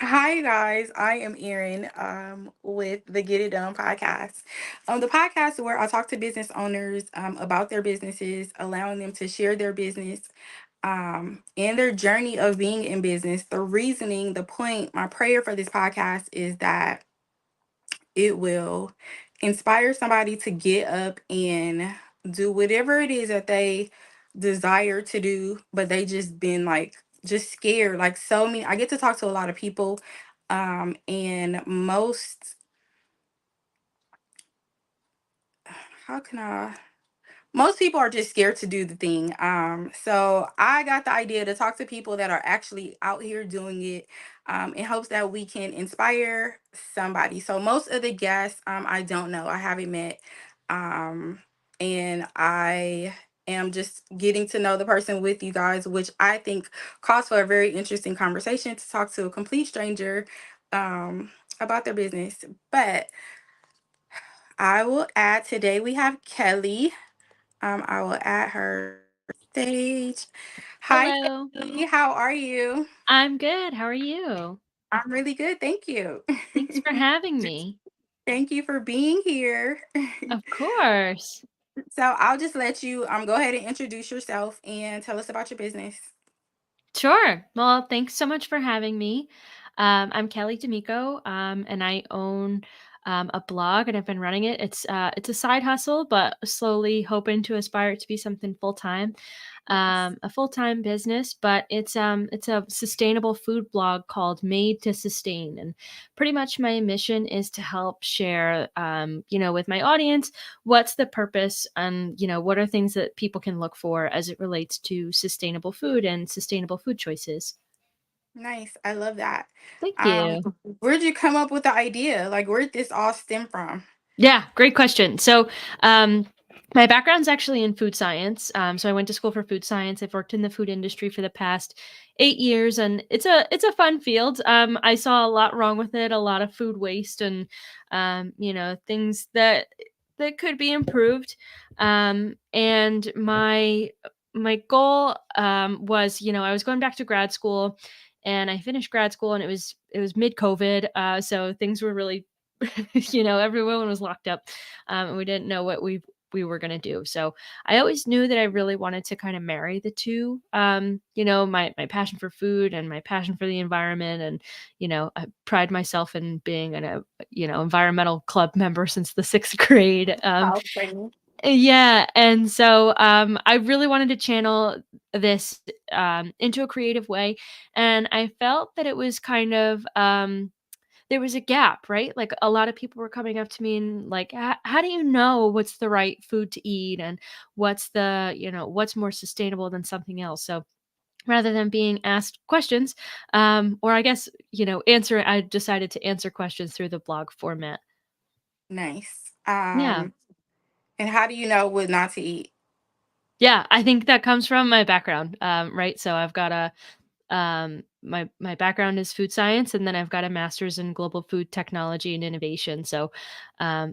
Hi guys, I am Erin with the Get It Done podcast. The podcast where I talk to business owners about their businesses, allowing them to share their business and their journey of being in business. The reasoning, the point, my prayer for this podcast is that it will inspire somebody to get up and do whatever it is that they desire to do, but they just been like just scared. Like so many, I get to talk to a lot of people, and how can I most people are just scared to do the thing. So I got the idea to talk to people that are actually out here doing it, in hopes that we can inspire somebody. So most of the guests, I don't know, I haven't met, um, and I am just getting to know the person with you guys, which I think calls for a very interesting conversation to talk to a complete stranger, about their business. But I will add today we have Kelly. I will add her stage. Hi, Hello. Kelly. How are you? I'm good. How are you? I'm really good. Thank you. Thanks for having me. Thank you for being here. Of course. So I'll just let you go ahead and introduce yourself and tell us about your business. Sure. Well, thanks so much for having me. I'm Kelly D'Amico, and I own a blog, and I've been running it. It's a side hustle, but slowly hoping to aspire it to be something full time, Nice. a full time business. But it's a sustainable food blog called Made to Sustain, and pretty much my mission is to help share, with my audience what's the purpose and what are things that people can look for as it relates to sustainable food and sustainable food choices. Nice. I love that. Thank Um, you. where'd you come up with the idea? Like, where'd this all stem from? Yeah, great question. Um, my background's actually in food science. So I went to school for food science. I've worked in the food industry for the past 8 years, and it's a fun field. I saw a lot wrong with it, a lot of food waste, and things that could be improved. And my goal was, I was going back to grad school, and I finished grad school, and it was mid COVID, so things were really everyone was locked up, and we didn't know what we were going to do. So I always knew that I really wanted to kind of marry the two, my passion for food and my passion for the environment. And I pride myself in being an environmental club member since the 6th grade. How funny. Yeah, and so I really wanted to channel this into a creative way, and I felt that it was kind of there was a gap, right? Like, a lot of people were coming up to me and like, How do you know what's the right food to eat, and what's more sustainable than something else?" So rather than being asked questions, or I guess, I decided to answer questions through the blog format. Nice. Yeah. And how do you know what not to eat? Yeah, I think that comes from my background, right? So I've got my background is food science, and then I've got a master's in global food technology and innovation. So,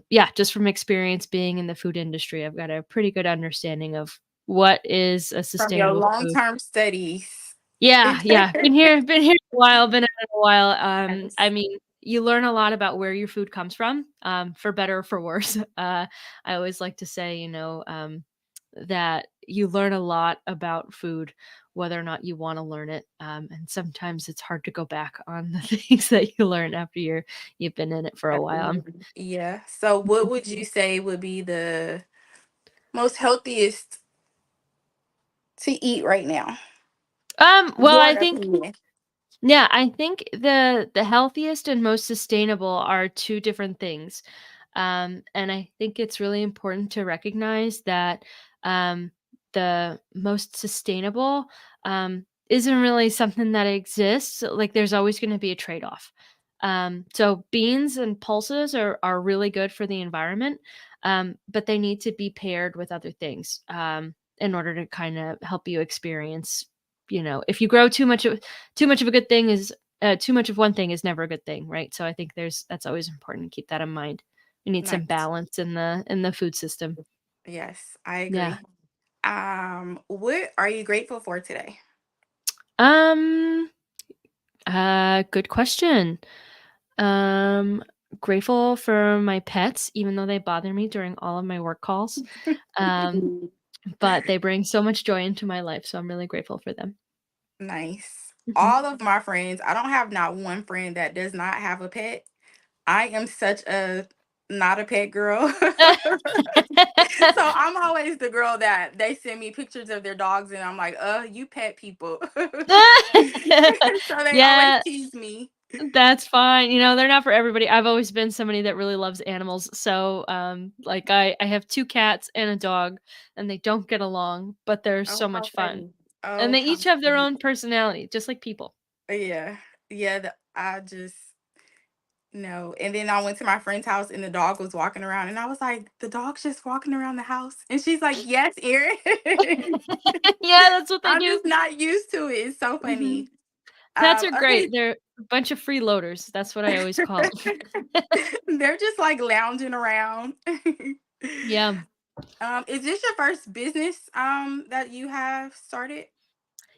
yeah, just from experience being in the food industry, I've got a pretty good understanding of what is a From your sustainable food. long-term studies. Yeah, yeah, been here a while, been at it a while. I Yes. mean, you learn a lot about where your food comes from, for better or for worse. I always like to say, that you learn a lot about food, whether or not you want to learn it. And sometimes it's hard to go back on the things that you learn after you've been in it for a while. Yeah. So what would you say would be the most healthiest to eat right now? Well, Your I think opinion. yeah, I think the healthiest and most sustainable are two different things. And I think it's really important to recognize that um, the most sustainable isn't really something that exists. Like, there's always going to be a trade off. So beans and pulses are really good for the environment, but they need to be paired with other things, in order to kind of help you experience. If you grow too much of a good thing is too much of one thing is never a good thing, right? So I think that's always important to keep that in mind. We need some Nice. balance in the food system. Yes, I Yeah. agree. What are you grateful for today? Um Good question. Um, Grateful for my pets, even though they bother me during all of my work calls. Um, but they bring so much joy into my life, so I'm really grateful for them. Nice. Mhm. All of my friends, I don't have not one friend that does not have a pet. I am such a not a pet girl. So I'm always the girl that they send me pictures of their dogs and I'm like, you pet people. So they always Yeah, tease me. that's fine. You know, they're not for everybody. I've always been somebody that really loves animals. So, like I have 2 cats and a dog, and they don't get along, but they're Oh, so how much fun. funny. And Oh, they how each have their sweet. own personality, just like people. Yeah. Yeah. I just no. And then I went to my friend's house and the dog was walking around and I was like, the dog's just walking around the house. And she's like, yes, Erin. Yeah, that's what they I'm do. just not used to it. It's so Mhm. funny. Pets are Okay. great. They're a bunch of freeloaders. That's what I always call them. They're just like lounging around. Yeah. Is this your first business that you have started?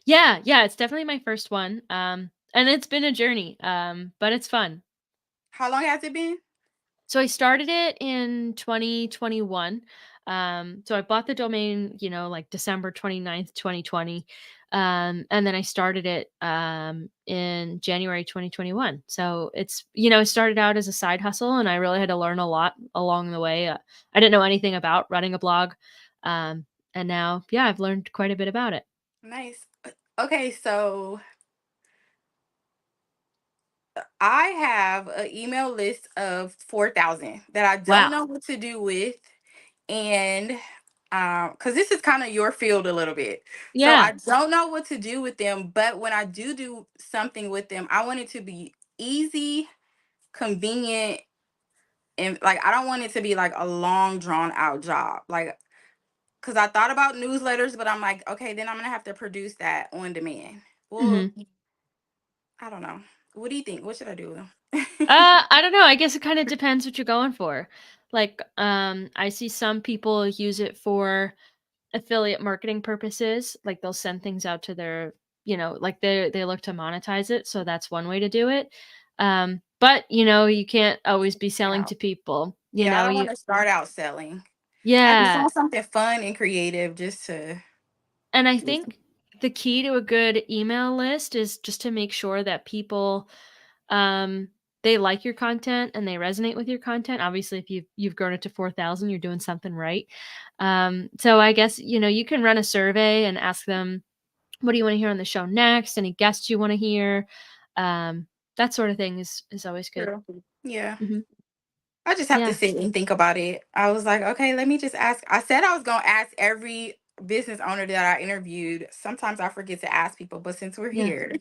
Yeah, yeah, it's definitely my first one, and it's been a journey, but it's fun. How long has it been? So I started it in 2021. So I bought the domain, like December 29th, 2020. And then I started it in January 2021. So it started out as a side hustle and I really had to learn a lot along the way. I didn't know anything about running a blog. Um, and now, yeah, I've learned quite a bit about it. Nice. Okay, so I have an email list of 4,000 that I don't Wow. know what to do with. And because this is kind of your field a little bit. So Yeah. I don't know what to do with them. But when I do something with them, I want it to be easy, convenient, and like I don't want it to be like a long drawn out job. Like, because I thought about newsletters, but I'm like, okay, then I'm gonna have to produce that on demand. Well, Mhm. I don't know. What do you think? What should I do with them? I don't know. I guess it kind of depends what you're going for. Like, I see some people use it for affiliate marketing purposes. Like they'll send things out to their, like they look to monetize it. So that's one way to do it. But you can't always be selling Out. to people. Yeah, I don't want to start out selling. I just Yeah. want something fun and creative just to. And I think the key to a good email list is just to make sure that people um they like your content and they resonate with your content. Obviously, if you've grown it to 4,000, you're doing something right. So I guess, you can run a survey and ask them, what do you want to hear on the show next? Any guests you want to hear? Um that sort of thing is always good. True. Yeah. Mhm. I just have to Yeah. sit and think about it. I was like, okay, let me just ask. I said I was going to ask every business owner that I interviewed. Sometimes I forget to ask people, but since we're Yeah. here.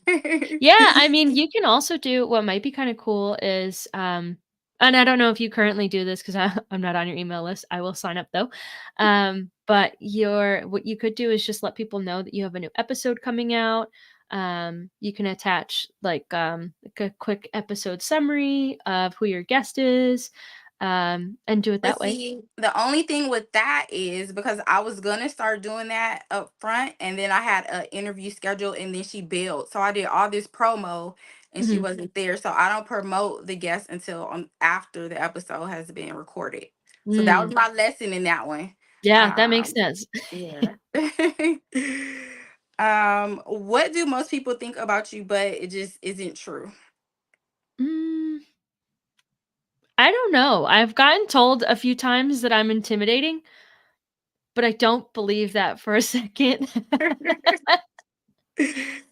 Yeah, I mean, you can also do what might be kind of cool is and I don't know if you currently do this because I'm not on your email list. I will sign up though. But what you could do is just let people know that you have a new episode coming out. You can attach like a quick episode summary of who your guest is, and do it But that way. see, the only thing with that is because I was gonna start doing that up front, and then I had an interview scheduled, and then she bailed. So I did all this promo, and she Mhm. wasn't there. So I don't promote the guest until after the episode has been recorded. So that was Mm. my lesson in that one. Yeah, that makes Um, sense. yeah. What do most people think about you, but it just isn't true? Mm, I don't know. I've gotten told a few times that I'm intimidating, but I don't believe that for a second.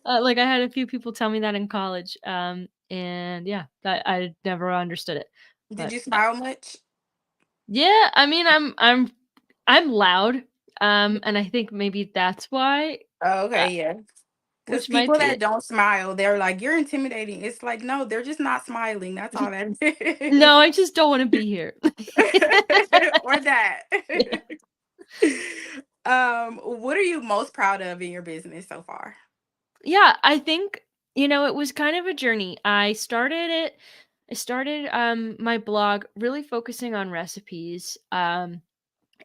Like, I had a few people tell me that in college, and yeah, that I never understood it. Did But, you smile much? yeah, I mean, I'm loud, and I think maybe that's why, Oh, uh, okay, yeah. Because which might people be that it. don't smile, they're like, you're intimidating. It's like, no, they're just not smiling. That's all that is. No, I just don't wanna be here. Or that. Yeah. What are you most proud of in your business so far? Yeah, I think, it was kind of a journey. I started my blog really focusing on recipes.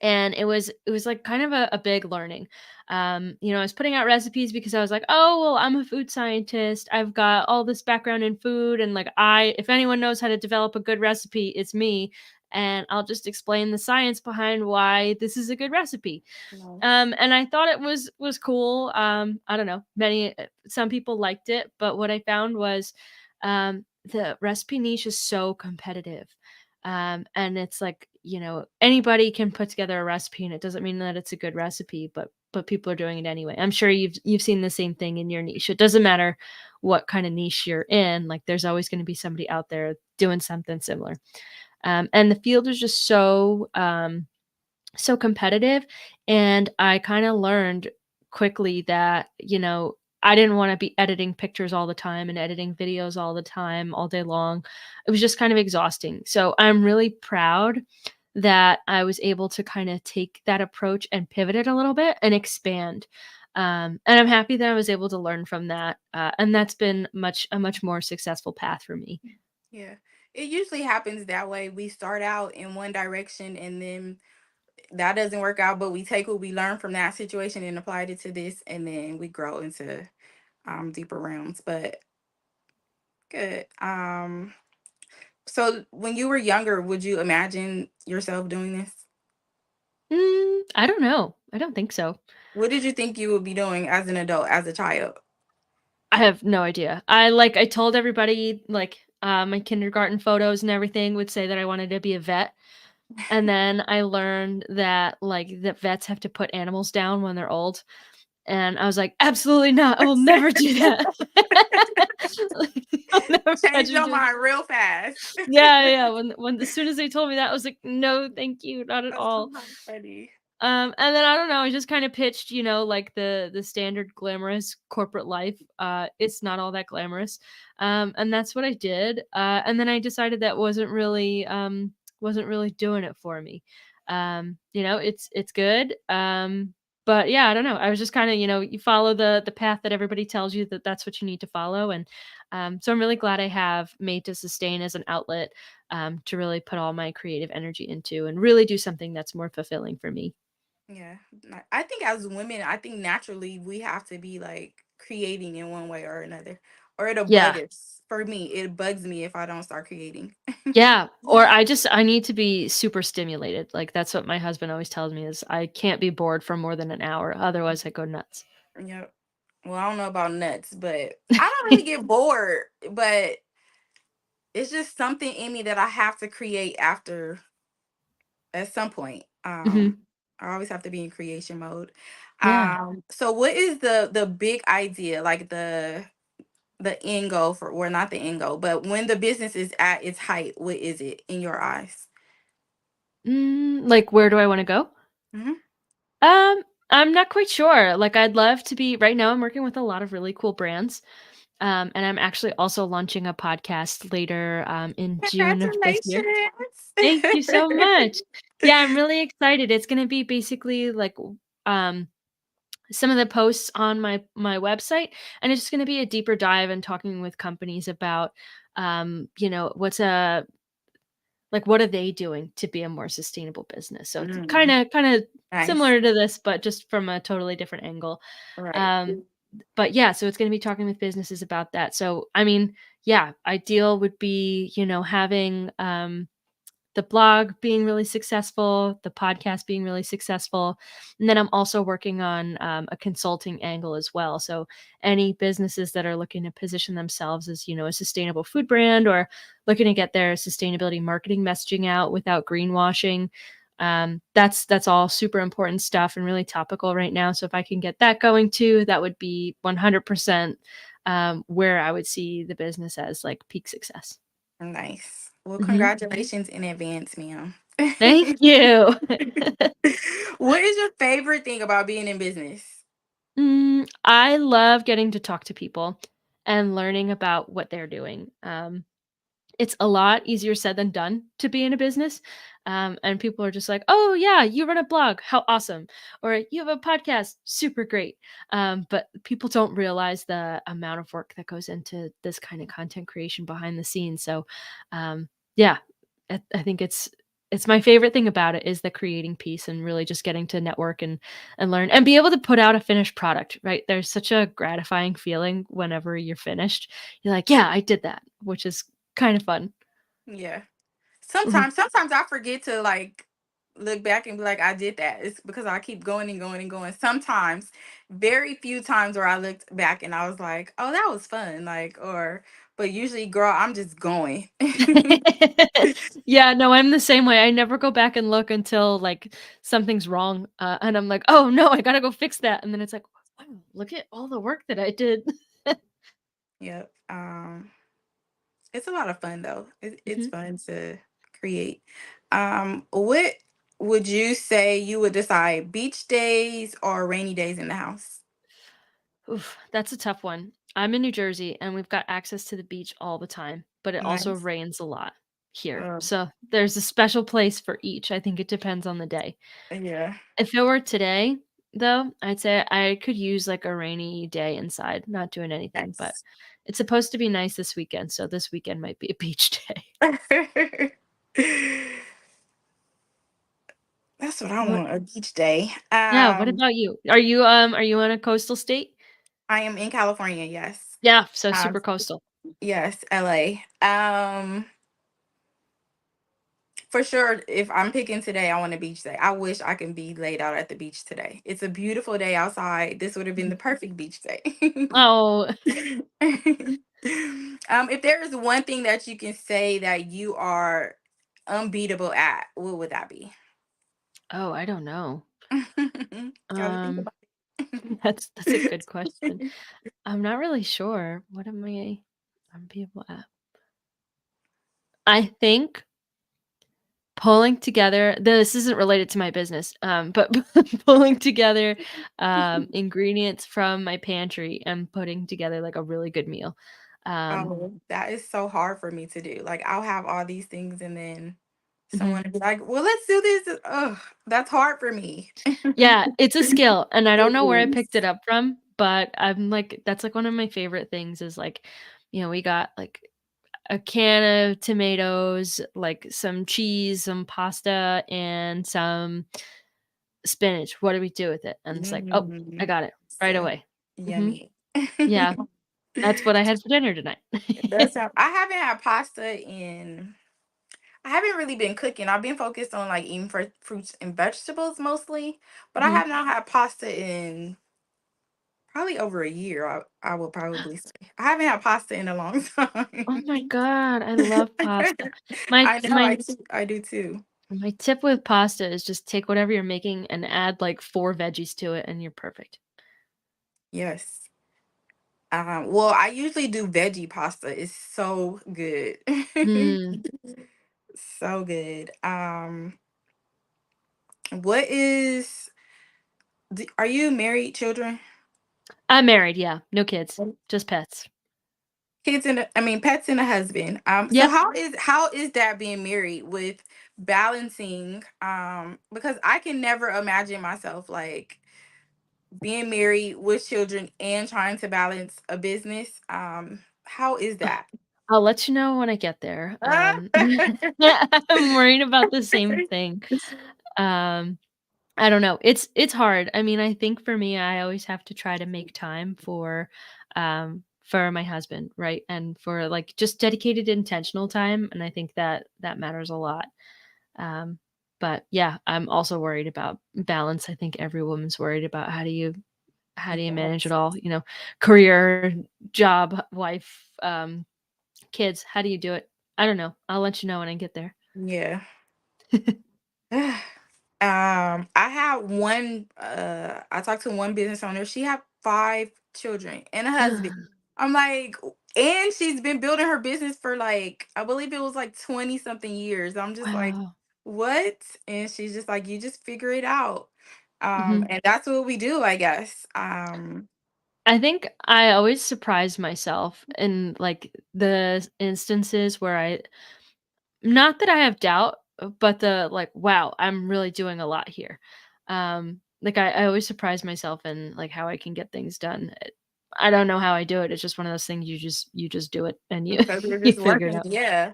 and it was like kind of a big learning. I was putting out recipes because I was like, oh well, I'm a food scientist, I've got all this background in food, and like, I if anyone knows how to develop a good recipe, it's me, and I'll just explain the science behind why this is a good recipe. Nice. And I thought it was cool. I don't know, some people liked it, but what I found was, the recipe niche is so competitive. And it's like, anybody can put together a recipe, and it doesn't mean that it's a good recipe, but people are doing it anyway. I'm sure you've seen the same thing in your niche. It doesn't matter what kind of niche you're in, like there's always going to be somebody out there doing something similar. And the field is just so competitive, and I kind of learned quickly that, I didn't want to be editing pictures all the time and editing videos all the time all day long. It was just kind of exhausting. So I'm really proud that I was able to kind of take that approach and pivot it a little bit and expand. And I'm happy that I was able to learn from that, and that's been a much more successful path for me. Yeah. It usually happens that way. We start out in one direction and then that doesn't work out, but we take what we learned from that situation and applied it to this, and then we grow into deeper realms. But good. So when you were younger, would you imagine yourself doing this? I don't know. I don't think so. What did you think you would be doing as an adult, as a child? I have no idea. I told everybody, like, my kindergarten photos and everything would say that I wanted to be a vet, and then I learned that, like, that vets have to put animals down when they're old, and I was like, "Absolutely not, I will never do that." Like, I'll never Change imagine your doing. mind real fast. Yeah, yeah, when as soon as they told me that, I was like, "No, thank you, not at That's so all." funny. And then I don't know, I just kind of pitched, like the standard glamorous corporate life. It's not all that glamorous. And that's what I did. And then I decided that wasn't really doing it for me. It's good. But yeah, I don't know. I was just kind of, you follow the path that everybody tells you that that's what you need to follow. And so I'm really glad I have Made to Sustain as an outlet, to really put all my creative energy into and really do something that's more fulfilling for me. Yeah. I think as women, I think naturally we have to be like creating in one way or another. Or it'll bug Yeah. us. For me, it bugs me if I don't start creating. Yeah, or I need to be super stimulated, like, that's what my husband always tells me is I can't be bored for more than an hour, otherwise I go nuts. Yep. Well, I don't know about nuts, but I don't really get bored, but it's just something in me that I have to create after at some point. Mhm. I always have to be in creation mode. Yeah. So what is the big idea, like the end goal for, or not the end goal, but when the business is at its height, what is it in your eyes? Like, where do I wanna go? Hmm. Um, I'm not quite sure, like, I'd love to be right now I'm working with a lot of really cool brands, and I'm actually also launching a podcast later, in June of this year. Congratulations. Thank you so much. Yeah, I'm really excited. It's gonna be basically like, um some of the posts on my website, and it's just going to be a deeper dive and talking with companies about, what are they doing to be a more sustainable business. So it's kind Mm, of kind of nice. similar to this, but just from a totally different angle. Right. Um but yeah, so it's going to be talking with businesses about that. So I mean, yeah, ideal would be, having, the blog being really successful, the podcast being really successful. And then I'm also working on, a consulting angle as well. So any businesses that are looking to position themselves as, a sustainable food brand, or looking to get their sustainability marketing messaging out without greenwashing. That's all super important stuff and really topical right now. So if I can get that going too, that would be 100%, where I would see the business as like peak success. Nice. Well, Mhm. congratulations in advance, ma'am. Thank you. What is your favorite thing about being in business? I love getting to talk to people and learning about what they're doing. It's a lot easier said than done to be in a business. And people are just like, oh, yeah, you run a blog. How awesome. Or you have a podcast. Super great. But people don't realize the amount of work that goes into this kind of content creation behind the scenes. So, yeah, I think it's my favorite thing about it is the creating piece and really just getting to network and learn and be able to put out a finished product, right? There's such a gratifying feeling whenever you're finished. You're like, "Yeah, I did that," which is kind of fun. Yeah. Mhm. Sometimes I forget to like look back and be like, I did that. It's because I keep going and going and going. Sometimes, very few times where I looked back and I was like, oh, that was fun. Like, or, but usually, girl, I'm just going. Yeah, no, I'm the same way. I never go back and look until, like, something's wrong, and I'm like, "Oh, no, I gotta go fix that," and then it's like, "Wow, look at all the work that I did." Yep. It's a lot of fun though. It's Mhm. fun to create. What would you say you would decide beach days or rainy days in the house? Oof, that's a tough one. I'm in New Jersey, and we've got access to the beach all the time, but it also Nice. rains a lot here. Uh, So, there's a special place for each. I think it depends on the day. yeah. If it were today, though, I'd say I could use, like, a rainy day inside, not doing anything, but Yes. it's supposed to be nice this weekend, so this weekend might be a beach day. That's what I What want, a beach day. Yeah, what about you? Are you on a coastal state? I am in California, yes. Yeah, so Um, super coastal. yes, LA. For sure, if I'm picking today, I want a beach day. I wish I can be laid out at the beach today. It's a beautiful day outside. This would have been Mhm. the perfect beach day. Oh, If there is one thing that you can say that you are unbeatable at, what would that be? oh, I don't know. Gotta think Um, about that's a good question. it. I'm not really sure. What am I'm people at? I think pulling together this isn't related to my business, but pulling together, ingredients from my pantry and putting together, like, a really good meal. Um Oh, that is so hard for me to do. Like, I'll have all these things and then Mhm. someone will be like, well, let's do this. Ugh, that's hard for me. Yeah, it's a skill, and I don't It know where I is. picked it up from, but I'm like that's, like, one of my favorite things is, like, we got, like, a can of tomatoes, like, some cheese, some pasta, and some spinach. What do we do with it? And it's like, "Oh, I Mm, got it right so away." Mhm. yummy. Yeah, that's what I had for dinner tonight. That's how I haven't had pasta in I haven't really been cooking. I've been focused on like eating fruits and vegetables mostly, but I Mhm. have not had pasta in probably over a year. I will probably say I haven't had pasta in a long Oh time. my god, I love pasta. My I know my I do too. my tip with pasta is just take whatever you're making and add, like, 4 veggies to it, and you're perfect. Yes. Well, I usually do veggie pasta. It's so good. Mm. So good. What is are you married, children? I'm married, yeah, no kids, just pets. Kids and I mean pets and a husband. So Yep. how is that being married with balancing because I can never imagine myself like being married with children and trying to balance a business. How is Ugh, that? I'll let you know when I get there. I'm worried about the same thing. Um, I don't know. It's hard. I mean, I think for me, I always have to try to make time for my husband, right? And for like just dedicated intentional time. And I think that that matters a lot. Um, but yeah, I'm also worried about balance. I think every woman's worried about how do you manage it Yes. all, career, job, wife, kids. How do you do it? I don't know. I'll let you know when I get there. Yeah. I had one I talked to one business owner. She had 5 children and a husband. I'm like, and she's been building her business for like, I believe it was like 20 something years. I'm just like, Wow. what? And she's just like, you just figure it out. Mhm. And that's what we do, I guess. I think I always surprise myself in, like, the instances where I not that I have doubt, but the, like, "Wow, I'm really doing a lot here." Like, I always surprise myself in, like, how I can get things done. I don't know how I do it. It's just one of those things you just do it and you because we're you just figure it working. out. Yeah.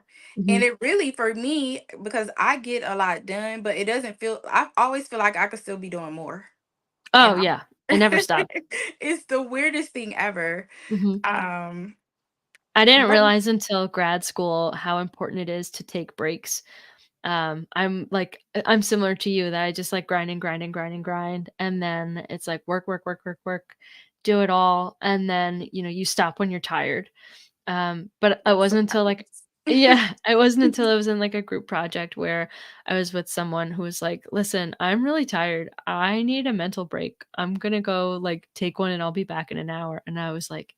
And Mhm. it really, for me, because I get a lot done, but it doesn't feel, I always feel like I could still be doing more. And Oh, I'm, yeah. It never stops. it's the weirdest thing ever. Mhm. Um, I didn't but realize until grad school how important it is to take breaks. I'm similar to you that I just like grind and grind and grind and grind, and then it's like work, work, work, work, work, do it all, and then, you stop when you're tired. But it that's what wasn't until, like happens. yeah, it wasn't until I was in, like, a group project where I was with someone who was like, "Listen, I'm really tired. I need a mental break. I'm gonna go, like, take one, and I'll be back in an hour." And I was like,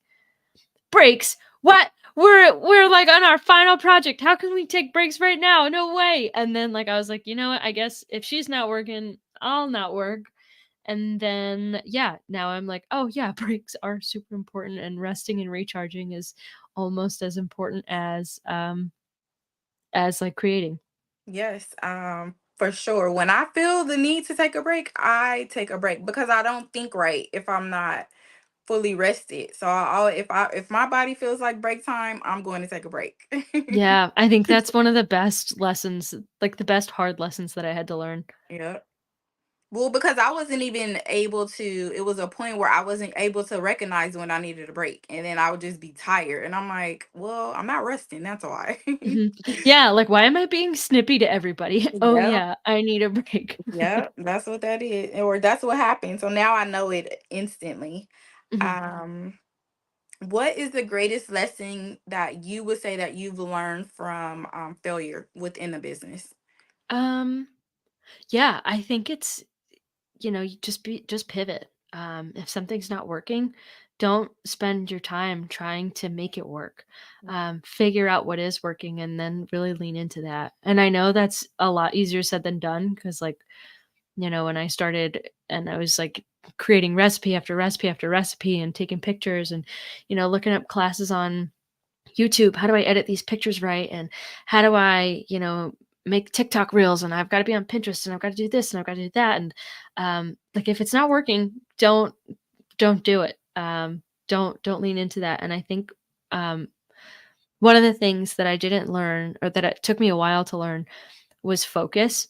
"Breaks? What? We're, like, on our final project. How can we take breaks right now? No way." And then, like, I was like, "You know what? I guess if she's not working, I'll not work." And then, yeah, now I'm like, "Oh, yeah, breaks are super important, and resting and recharging is almost as important as, like, creating." Yes, for sure. When I feel the need to take a break, I take a break because I don't think right if I'm not fully rested. So if my body feels like break time, I'm going to take a break. Yeah, I think that's one of the best lessons, like, the best hard lessons that I had to learn. Yeah. Well, because I wasn't even able to, it was a point where I wasn't able to recognize when I needed a break. And then I would just be tired. And I'm like, well, I'm not resting. That's why. Mhm. Yeah, like, why am I being snippy to everybody? Oh, Yeah. yeah, I need a break. Yeah. That's what that is. Or that's what happened. So now I know it instantly. Mhm. Um, what is the greatest lesson that you would say that you've learned from failure within the business? Um, yeah, I think it's you just pivot. If something's not working, don't spend your time trying to make it work. Figure out what is working and then really lean into that. And I know that's a lot easier said than done because, like, when I started and I was like creating recipe after recipe after recipe and taking pictures and, looking up classes on YouTube. How do I edit these pictures right? And how do I, make TikTok reels? And I've got to be on Pinterest and I've got to do this and I've got to do that. And like if it's not working, don't do it. Don't lean into that. And I think um, one of the things that I didn't learn or that it took me a while to learn was focus.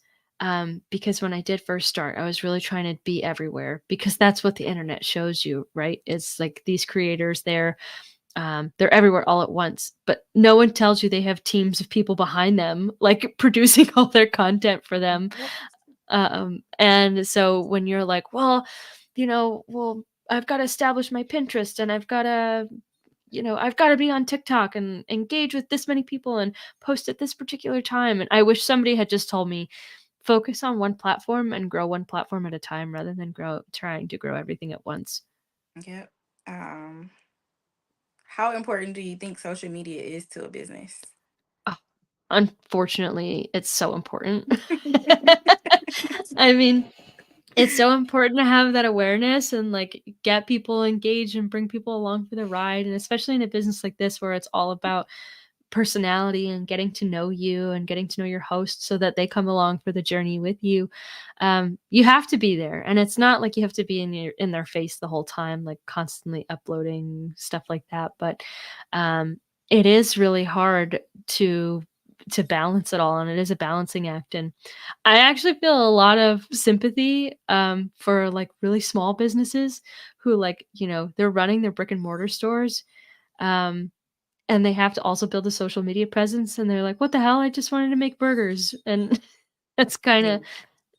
Because when I did first start, I was really trying to be everywhere because that's what the internet shows you, right? It's like these creators, they're everywhere all at once, but no one tells you they have teams of people behind them, like producing all their content for them. Yep. And so when you're like, well, I've got to establish my Pinterest and I've got to be on TikTok and engage with this many people and post at this particular time. And I wish somebody had just told me, focus on one platform and grow one platform at a time rather than trying to grow everything at once. Yep. Um, how important do you think social media is to a business? Oh, unfortunately, it's so important. I mean, it's so important to have that awareness and, like, get people engaged and bring people along for the ride, and especially in a business like this where it's all about personality and getting to know you and getting to know your host so that they come along for the journey with you. You have to be there, and it's not like you have to be in their face the whole time, like constantly uploading stuff like that. But um, it is really hard to balance it all, and it is a balancing act. And I actually feel a lot of sympathy for like really small businesses who, like, they're running their brick and mortar stores. Um, and they have to also build a social media presence, and they're like, "What the hell? I just wanted to make burgers." And that's Yeah. kinda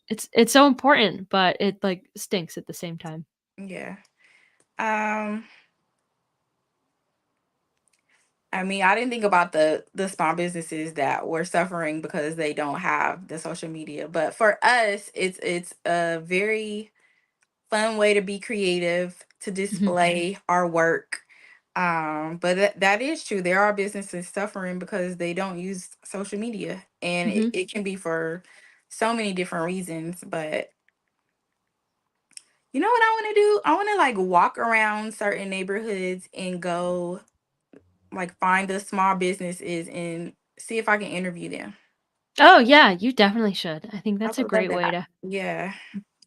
it's so important, but it, like, stinks at the same time. Yeah. Um, I mean, I didn't think about the small businesses that were suffering because they don't have the social media. But for us, it's a very fun way to be creative, to Mhm, display our work. But that is true. There are businesses suffering because they don't use social media, and mhm. it can be for so many different reasons. But you know what I want to do? I want to like walk around certain neighborhoods and go like find the small businesses and see if I can interview them. Oh, yeah, you definitely should. I think I that's a thought that great way that to yeah,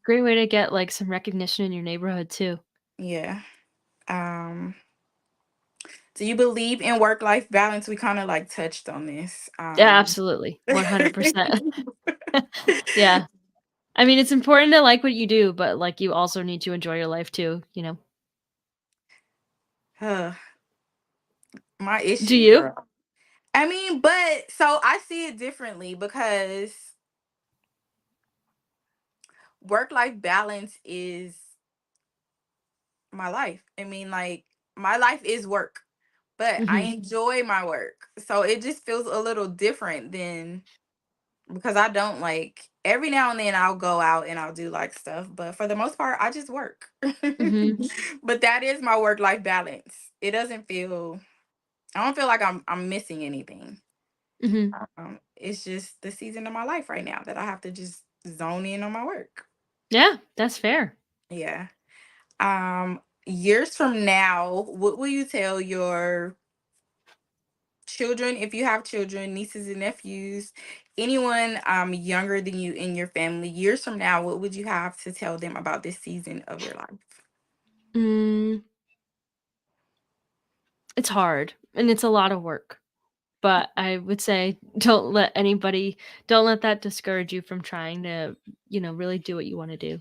great way to get, like, some recognition in your neighborhood too. yeah. Um, do you believe in work-life balance? We kind of like touched on this. Yeah, absolutely. 100%. Yeah. I mean, it's important to like what you do, but, like, you also need to enjoy your life too, you know? Huh, my Do issue, you? girl. I mean, but so I see it differently because work-life balance is my life. I mean, like, my life is work, but I Mhm. enjoy my work. So it just feels a little different than, because I don't like, every now and then I'll go out and I'll do like stuff, but for the most part, I just work. Mhm. But that is my work life balance. It doesn't feel, I don't feel like I'm missing anything. Mhm. It's just the season of my life right now that I have to just zone in on my work. Yeah, that's fair. Yeah. Years from now, what will you tell your children, if you have children, nieces and nephews, anyone younger than you in your family, years from now, what would you have to tell them about this season of your life? Mm, it's hard, and it's a lot of work, but I would say don't let that discourage you from trying to, really do what you wanna do.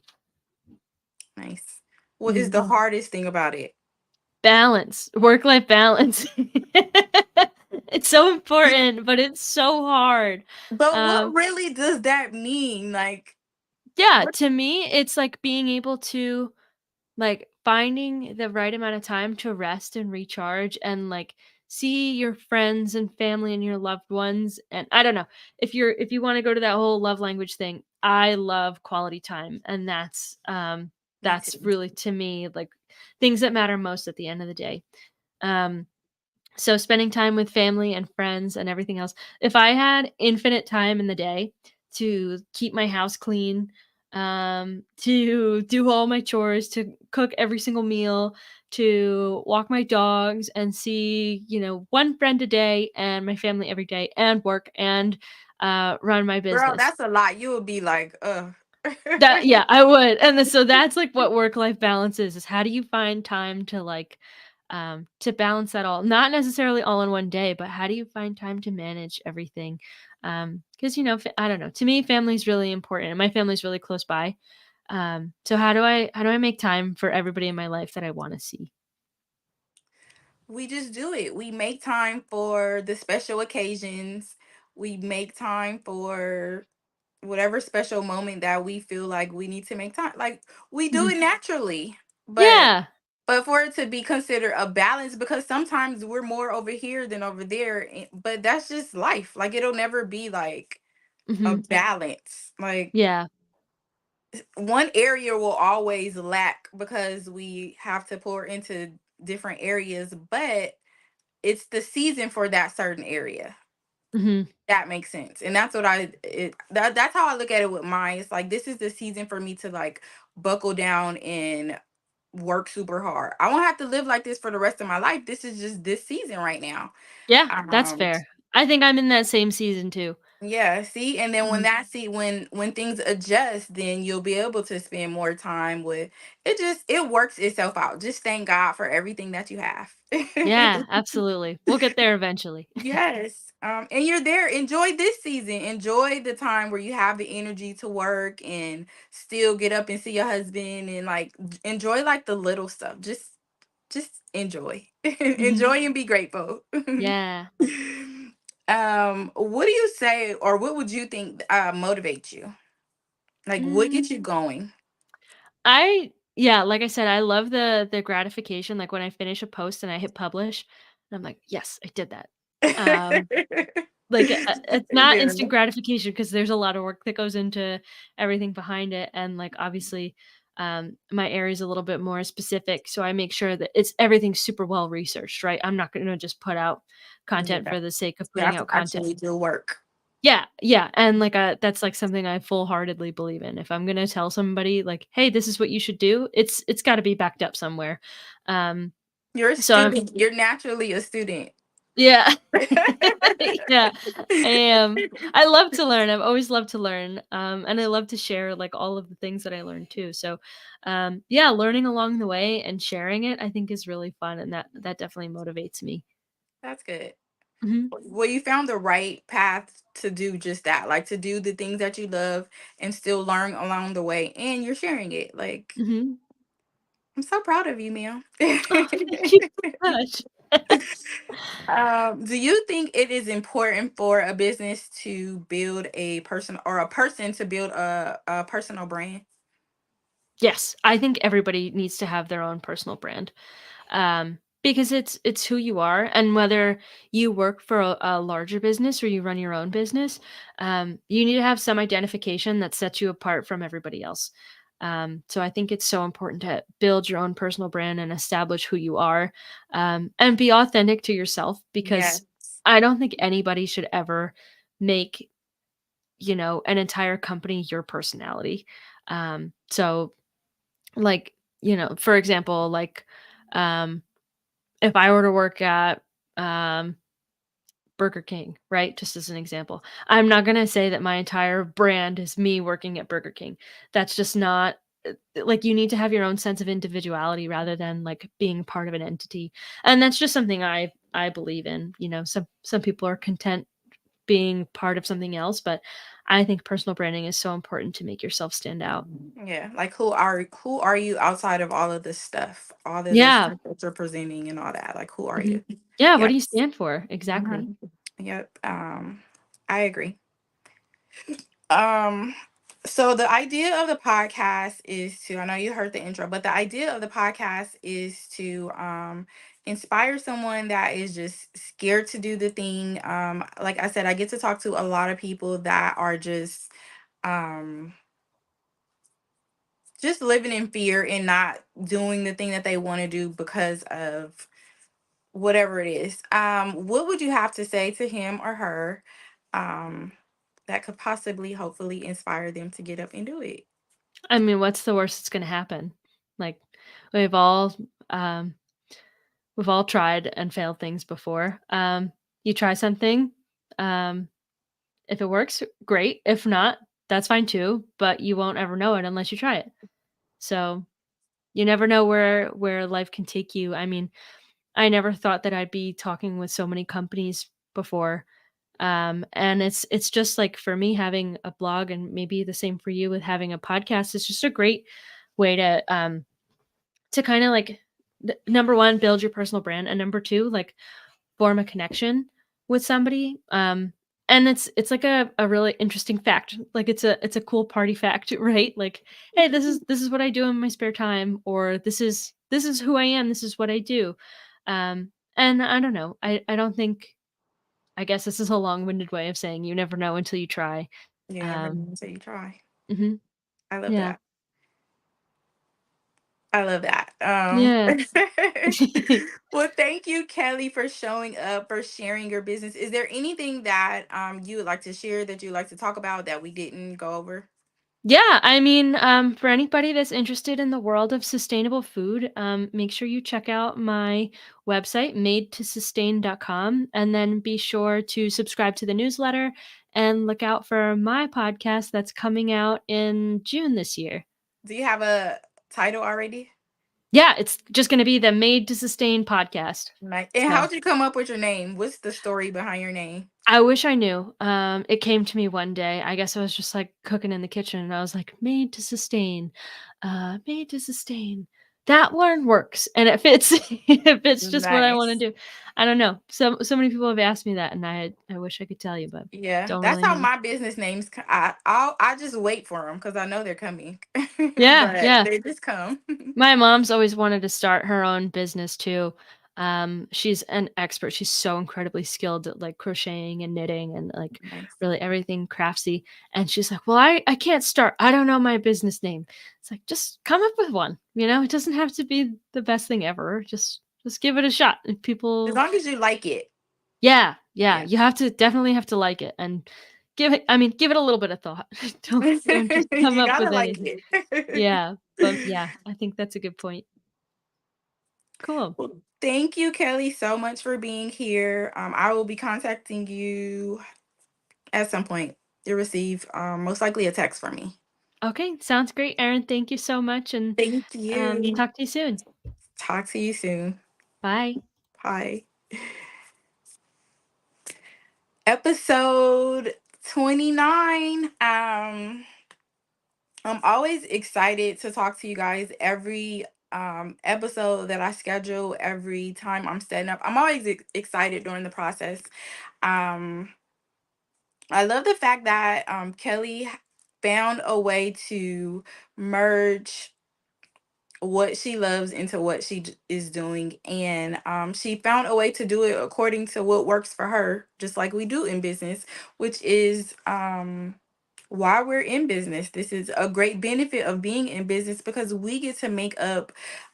Nice. What is Mhm. the hardest thing about it? Balance, work-life balance. It's so important, but it's so hard. But what Um, really does that mean? Like, yeah, what? to me, it's like being able to, like, finding the right amount of time to rest and recharge and, like, see your friends and family and your loved ones, and I don't know, if you wanna go to that whole love language thing, I love quality time, and Me that's too. really, to me, like, things that matter most at the end of the day. Um So spending time with family and friends and everything else. If I had infinite time in the day to keep my house clean, to do all my chores, to cook every single meal, to walk my dogs and see, one friend a day and my family every day and work and run my Girl, business. that's a lot. You would be like, ugh. That yeah, I would, and then so that's, like, what work-life balance is how do you find time to, like, to balance that all? Not necessarily all in one day, but how do you find time to manage everything? Because I don't know, to me, family's really important, and my family's really close by. So how do I make time for everybody in my life that I wanna see? We just do it. We make time for the special occasions. We make time for whatever special moment that we feel like we need to make time. Like, we do Mhm. it naturally. But Yeah. for it to be considered a balance, because sometimes we're more over here than over there, but that's just life. Like, it'll never be like a Mhm. balance. Like, Yeah. one area will always lack because we have to pour into different areas, but it's the season for that certain area. Mhm. That makes sense. And that's what that's how I look at it with mine. It's like, this is the season for me to like buckle down and work super hard. I won't have to live like this for the rest of my life. This is just this season right now. Yeah, that's Um fair. I think I'm in that same season too. yeah, see, and then when Mhm. that see when things adjust, then you'll be able to spend more time with it. Just it works itself out. Just thank God for everything that you have. Yeah, absolutely. We'll get there eventually. Yes. And you're there. Enjoy this season. Enjoy the time where you have the energy to work and still get up and see your husband and like enjoy like the little stuff. Just enjoy. Mhm. Enjoy and be grateful. Yeah. What do you say, or what would you think motivates you? Like, what Mm, gets you going? yeah, like I said, I love the gratification, like, when I finish a post and I hit publish, and I'm like, "Yes, I did that." Um, like, it's not Yeah. instant gratification because there's a lot of work that goes into everything behind it, and, like, obviously, my area is a little bit more specific, so I make sure that everything's super well researched, right? I'm not gonna just put out content Yeah. for the sake of You putting have to out content. actually do work. Yeah, yeah, and, like, that's, like, something I full-heartedly believe in. If I'm gonna tell somebody, like, "Hey, this is what you should do," it's gotta be backed up somewhere. Um, You're a so I'm student. You're naturally a student. yeah. Yeah, I am. I love to learn. I've always loved to learn, and I love to share, like, all of the things that I learned too. So, yeah, learning along the way and sharing it, I think is really fun, and that definitely motivates me. That's good. Mhm, Well, you found the right path to do just that, like to do the things that you love and still learn along the way, and you're sharing it. Like, mhm. I'm so proud of you, ma'am. Oh, thank you so much. Do you think it is important for a business to build a person or a person to build a personal brand? Yes, I think everybody needs to have their own personal brand. Because it's who you are, and whether you work for a larger business or you run your own business, you need to have some identification that sets you apart from everybody else. So I think it's so important to build your own personal brand and establish who you are, and be authentic to yourself, because Yes. I don't think anybody should ever make, an entire company your personality. So, like, for example, like, um if I were to work at, um, Burger King, right? Just as an example, I'm not gonna say that my entire brand is me working at Burger King. That's just not, like, you need to have your own sense of individuality rather than, like, being part of an entity, and that's just something I believe in. Some people are content being part of something else, but I think personal branding is so important to make yourself stand out. Yeah. Like, who are you outside of all of this stuff, all of this Yeah. stuff that you're presenting and all that? Like, who are Mhm. you? Yeah, what do you Yes. stand for? Exactly. Mhm. Yep. I agree. Um, so the idea of the podcast is to, I know you heard the intro, but the idea of the podcast is to inspire someone that is just scared to do the thing. Like I said, I get to talk to a lot of people that are um just living in fear and not doing the thing that they want to do because of whatever it is. What would you have to say to him or her um that could possibly hopefully inspire them to get up and do it? I mean, what's the worst that's gonna happen? Like, we've all, um, we've all tried and failed things before. You try something, um, if it works, great. If not, that's fine too, but you won't ever know it unless you try it. So, you never know where life can take you. I mean, I never thought that I'd be talking with so many companies before. And it's just like, for me, having a blog, and maybe the same for you with having a podcast, is just a great way to kind of, like, number one, build your personal brand, and number two, like, form a connection with somebody. And it's like a really interesting fact. Like, it's a cool party fact, right? Like, hey, this is what I do in my spare time, or this is who I am. This is what I do. And I don't know. I don't think. I guess this is a long-winded way of saying you never know until you try. You never Um, know until you try. mhm, I love yeah, that. I love that. yeah. Well, thank you, Kelly, for showing up, for sharing your business. Is there anything that you would like to share that you'd like to talk about that we didn't go over? Yeah, I mean, for anybody that's interested in the world of sustainable food, make sure you check out my website, madetosustain.com, and then be sure to subscribe to the newsletter and look out for my podcast that's coming out in June this year. Do you have a title already? Yeah, it's just going to be the Made to Sustain podcast. Nice. And So how'd you come up with your name? What's the story behind your name? I wish I knew. It came to me one day. I guess I was just, like, cooking in the kitchen, and I was like, "Made to sustain, made to sustain." That one works, and it fits. It fits just what I want to Nice. do. I don't know. So many people have asked me that, and I wish I could tell you, but Yeah, don't that's really how know. my business names. I just wait for them because I know they're coming, Yeah, but yeah. they just come. My mom's always wanted to start her own business too. She's an expert. She's so incredibly skilled at, like, crocheting and knitting and, like, Nice. really everything craftsy. And she's like, "Well, I can't start. I don't know my business name." It's like, just come up with one. It doesn't have to be the best thing ever. Just give it a shot. And As people, long as you like it. yeah, yeah, Yeah. you definitely have to like it, and give it a little bit of thought. Don't just come You up gotta with like anything. it. Yeah, but yeah, I think that's a good point. Cool. Well, thank you, Kelly, so much for being here. I will be contacting you at some point. You'll receive most likely a text from me. Okay, sounds great, Erin. Thank you so much, and Thank you. talk to you soon. Talk to you soon. Bye. Bye. Episode 29. I'm always excited to talk to you guys every episode that I schedule, every time I'm setting up. I'm always excited during the process. Um I love the fact that Kelly found a way to merge what she loves into what is doing, and she found a way to do it according to what works for her, just like we do in business, which is why we're in business. This is a great benefit of being in business because we get to make up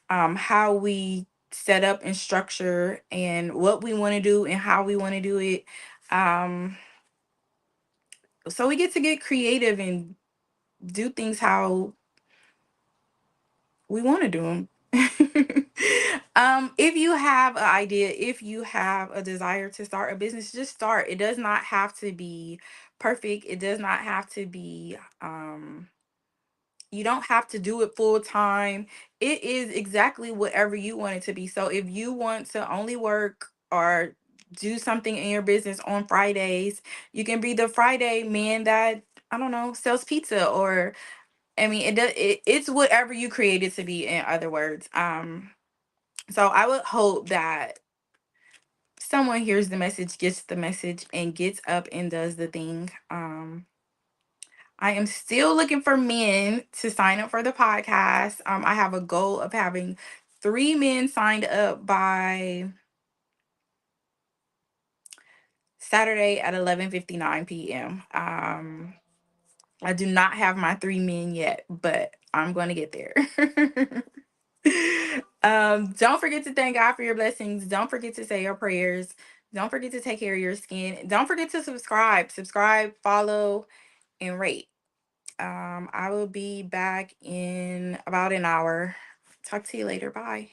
how we set up and structure and what we want to do and how we want to do it. um so we get to get creative and do things how we want to do them. If you have an idea, if you have a desire to start a business, just start. It does not have to be perfect. It does not have to be you don't have to do it full time. It is exactly whatever you want it to be. So if you want to only work or do something in your business on Fridays, you can be the Friday man that, I don't know, sells pizza. Or I mean, it's whatever you create it to be, in other words. So I would hope that someone hears the message, gets the message, and gets up and does the thing. I am still looking for men to sign up for the podcast. I have a goal of having 3 men signed up by Saturday at 11:59 p.m. I do not have my 3 men yet, but I'm going to get there. Don't forget to thank God for your blessings. Don't forget to say your prayers. Don't forget to take care of your skin. Don't forget to subscribe, follow, and rate. I will be back in about an hour. Talk to you later. Bye.